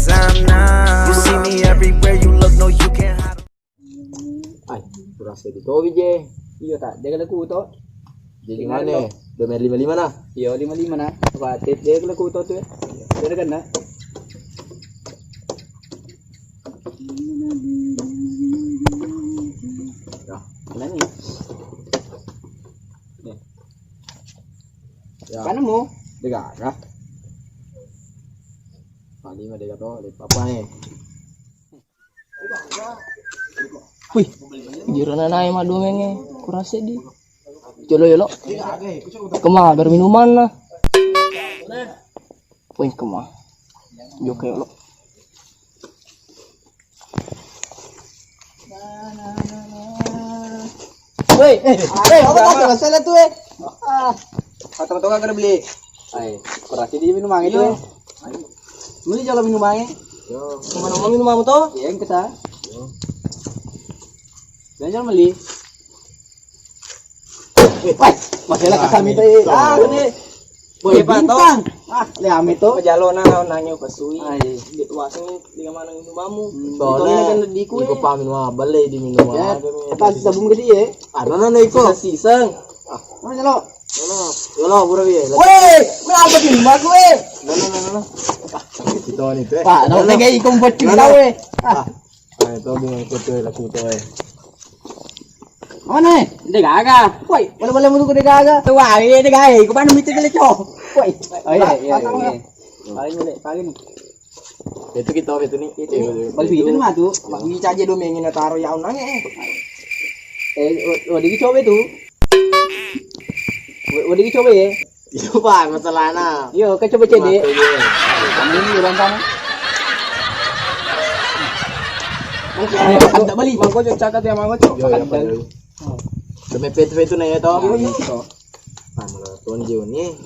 'cause I'm numb. You see me everywhere you look, no you can't hide. Ay, kurang sedikit je. Iya tak, dia kalau ku to. Jadi mana? Domain 55 nah. Iya 55 nah. Apa tip dia kalau ku to tu. Dia kan nak. Ya, Mana ni? Ni. ya. Kan mu? Dekat kah? Kali mah dekat tu, dekat apa ni? Wih, jiran naik mah domengnya kurang sedih. Colo ya lo. Kemah berminuman lah. Wih kemah. Jo kayak lo. Woi, apa tak masalah tu Atau kena beli. Ai, kurasi dia minum angin tu. Beli jalan minum angin. Yo, Mana mau minum apa tu? Ya, yang kita. Jangan beli. Woi, masalah kami tu. Ni. Boy bintang. Le ame tu. Pejalona nanya pasui. Ai, Di tuasing di mana minum mamu. boleh. kan di ku. Iko pa minum balai di minum. Ya, kita sabung ke dia. Ano na iko? Sisang. Mana jalo? Yo lo, pura biye. Woi, kenapa ni mak gue? No. Ito ni tu. Pak, nak lagi ikut buat kita weh. Ay, to bunga ko to la kuto eh. Mana? Dia gaga. Woi, boleh mulut dia gaga. Tu ah, dia gaga. Kau mana mesti kena cok. Woi. Oh iya. Paling ni. Itu kita itu ni. Balik itu mah tu. Bagi caje domengin na taro yaon nang eh. Dia coba tu. Dia coba ya. Iyo pa masalah na. Yo, kau coba cedek. Kamu ni orang sana. Ada balik. Mangko cok cakat ya mangko cok. Yo ya pa. Demi pet-pet na ito. Pamala ton je ni.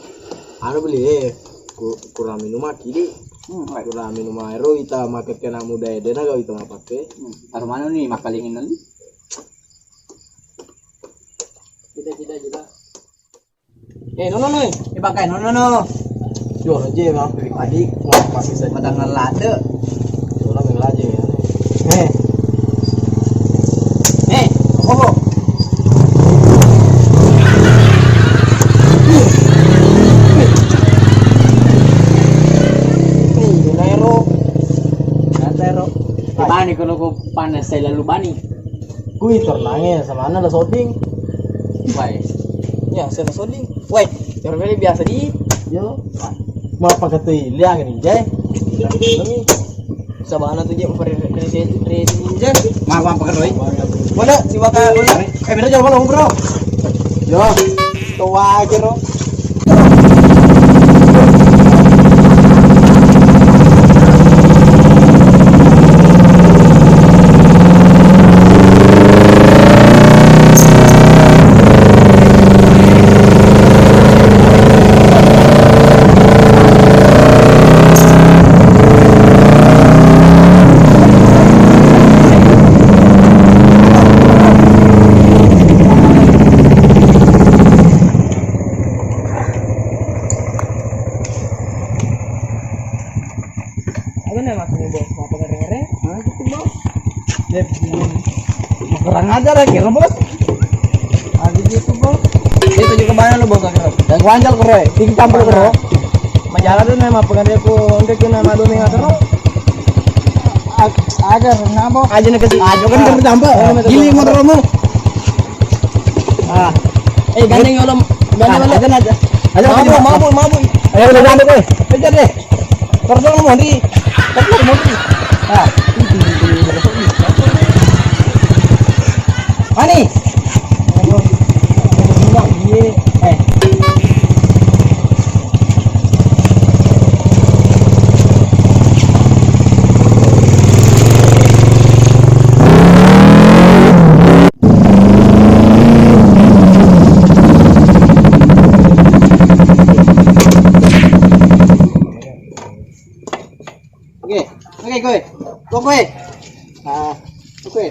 Ano beli kurang minum kiri. Kurang minum aero ita market kena muda ede na gaw ita mapake. Taruh mana ni makalingin nanti? Cita juga. No. Ibakai no. Yo aje ma adik mau pasti saya Madang ngelade. yo lang yang laje ya. Oh. Nero. Bani kalau kau panas saya lalu bani. Kui tornange sama ana la shooting. Wai. Ya, saya soding. Woi, orang beli biasa di. Yo. Mau pagkatay liang ni jay. Sabana tu je presiden ninja. Mama pakai Mana si Waka? bener jangan ngomong bro. Yo. Tua aja ro. Kurang ajar lagi bos. Ada gitu bos. Itu juga mana lu bos akhirnya? Dan wanjal kero, tinggi campur kero. Majalah tu nama pengaria ku untuk tu nama domeng atau? Ada nabo. Aja nak kasi. Ajo kan campur campur. Gili motormu. Gandeng yolom. Gandeng Aja. Mabuk. Ayo udah sampai kowe. Kejar deh. Terus mau di. Terus mau di. Mani. Oke, kowe. Oke.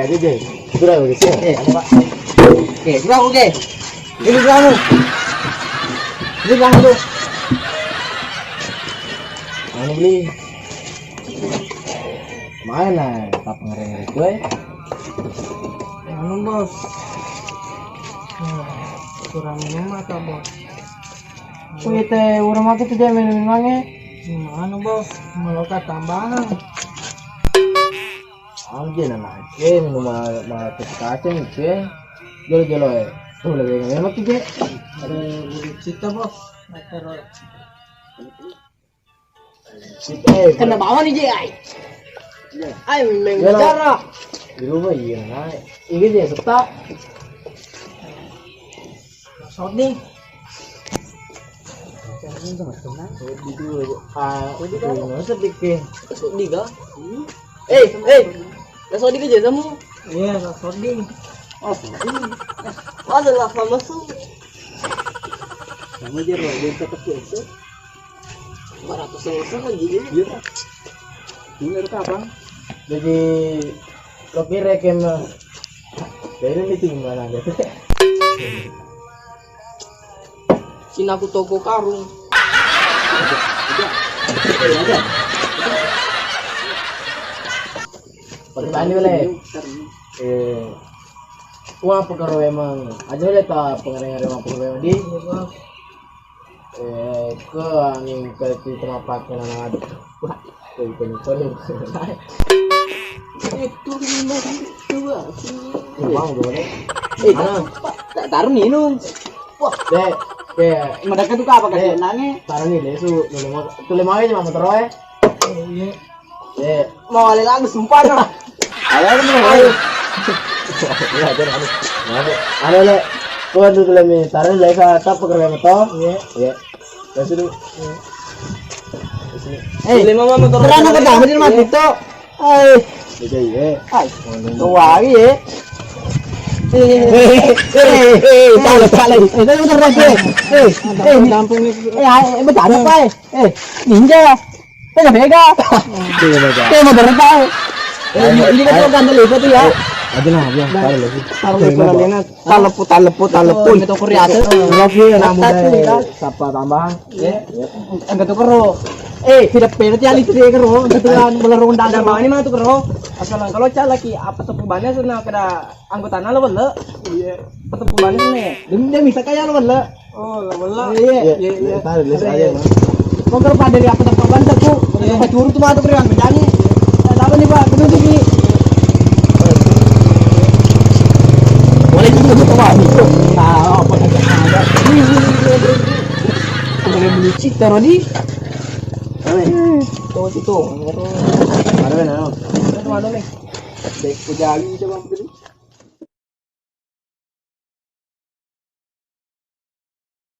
Ada je. Sudah begitu. Ada Pak. Oke, berapa oke? Ini berapa? Ini berapa tu? Anu beli. Mana tak ngeri-ngeri gue? Anu bos. Kurang minum atau bos? Wih teh, urang mah teh dia minum-minumnya. Anu bos, meloka tambahan. Anjir anak, minum mah kacang ke. Jolo-jolo tuh lagi ngomong tuh ke. Ada budi cita bos. Kena bawa nih Jay. Ay, memang bicara. Di rumah iya nah. Ini dia serta. Sodi. Sedikit. Sodi ka? Nasodi ka dyan mo. Iya, sodi. Ada lah masuk. Kamu jero dia tetap itu. 200 selesai kan jadi. Iya. Ini ada kapan? Jadi lo kira kem dari ini tinggal aja. Cina aku toko karung. Pertanyaan boleh. Wah pengaruh emang. Aja boleh tak pengaruh emang pengaruh di. Ke angin ke tempat pakai anak ada. Wah, itu. Itu lima dua. Bang boleh. Tak taruh minum. Wah, deh, Mereka tuh apa kan nangis? taruh nih deh su, tuh lima aja mama taruh ya. Deh, Mau ale lagu sumpah no. ayo. Ya, jangan anu. Anu le, tuh tuh lemi taruh lagi ke tap pekerja motor. Iya. Terus itu. Lima mama motor. Terang ke tahu dia mati tuh. Jadi ya. Tua lagi ya. Salah. Itu udah lagi. Kampung ni. Bercanda apa? Ninja. Bega. Mau berapa? Ini kan tuh gandel itu tuh ya. Aja lah, biar taruh lagi. Taruh lagi. Talepon. Itu kuriate. Lagi namu deh. Sapa tambahan. Enggak tuh kero. Tidak pernah tiali itu dia kero. Betulan belerung dada bawah ini mah tuh kero. Asal kalau cak lagi apa tepubannya sana kena anggotana lo bele. Iya. Tepubannya sana. Dia bisa kayak lo bele. Oh, lo bele. Iya. Taruh lagi aja. Kau kalau pada dia apa tepuban aku. Kalau curu tuh mah tuh keren menjangi. Apa nih Pak? Betul sih. Boleh juga tuh Pak. Nah, apa ada. Boleh beli cik taruh di. Tuh itu. Ada mana? Ada nih. Dek pujali coba beli.